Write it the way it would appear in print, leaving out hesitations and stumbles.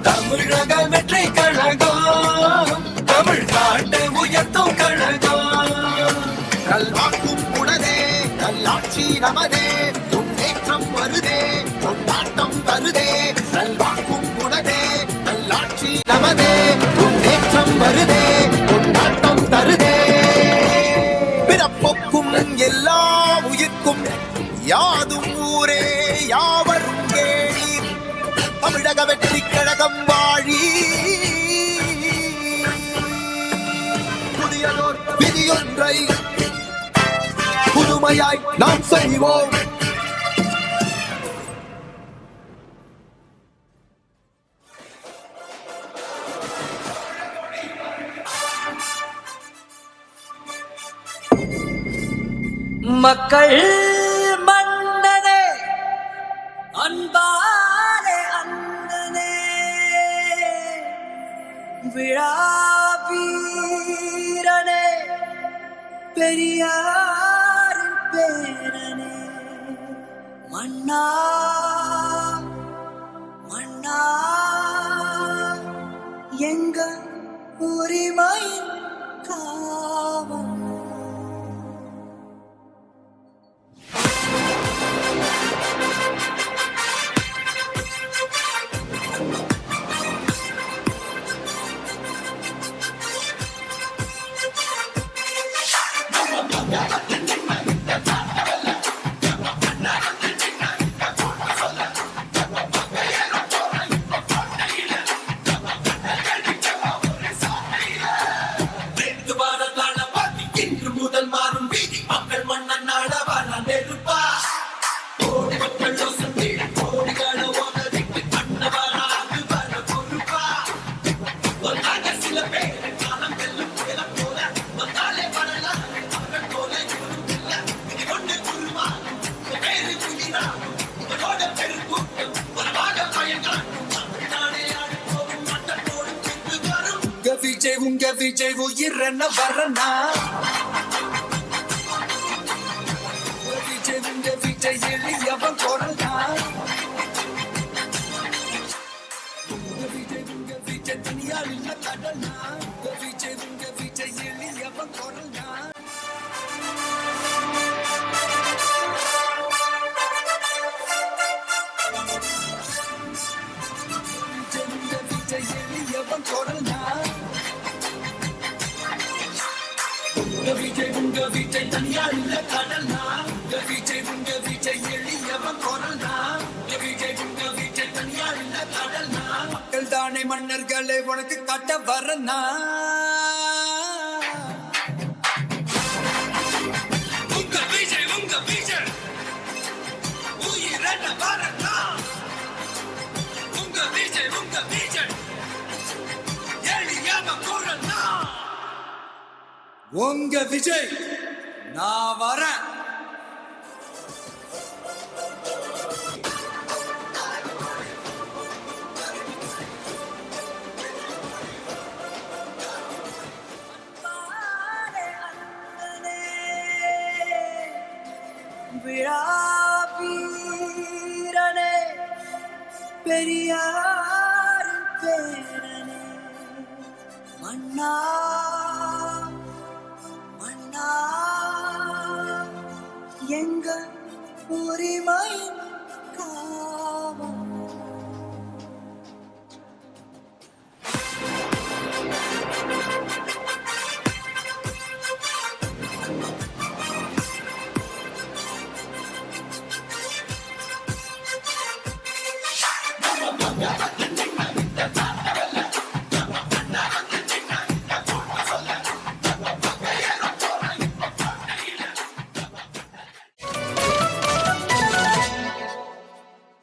தமிழக வெற்றி கழகம், தமிழ்நாட்டை உயர்த்தும் கழகம். நல்வாக்கும் உனதே, நல்லாட்சி நமதே, முன்னேற்றம் வருதே, கொண்டாட்டம் தருதே. நல்வாக்கும் உனதே, நல்லாட்சி நமதே, முன்னேற்றம் வருதே, கொண்டாட்டம் தருதே. பிறப்புக்கும் எல்லா உயிர்க்கும் யாதும் ஊரே யாவரும் கேளீர். தமிழக வெற்றி கழகம் வாழி. புதியதோர் விதியொன்றை புதுமையாய் நாம் செய்வோம். மக்கள் மன்னனே, அன்பாலே அண்ணனே, விழா வீரனே, பெரியாரின் பேரனே, மன்னா மன்னா எங்க உரிமை காவல். உங்க விஜய் உயிர் என்ன வரனா, விஜய் உங்க விஜய் எளியவன் கொறனா, விஜய் உங்க விஜய் தனியால் இல்ல கடனா, விஜய் உங்க விஜய் எளியவன் கொறனா. விஜய் உங்க விஜய் எளியவன் கொறனா, விஜய் உங்க விஜய் தனியார் இல்ல கடல்னா, விஜய் உங்க விஜய் எளியவன் கொறனா, விஜய் உங்க விஜய் தனியார் இல்ல கடல்னா. மக்கள் தானே மன்னர்களை உனக்கு காட்ட வரனா, உங்க விஜய் உயிர் என்ன வரனா, உங்க விஜய் எளியவன் கொறனா. உங்க விஜய் நான் வரேன். விழா வீரனே, பெரியாரின் பேரனே, மன்னா எங்க உரிமை காவல்.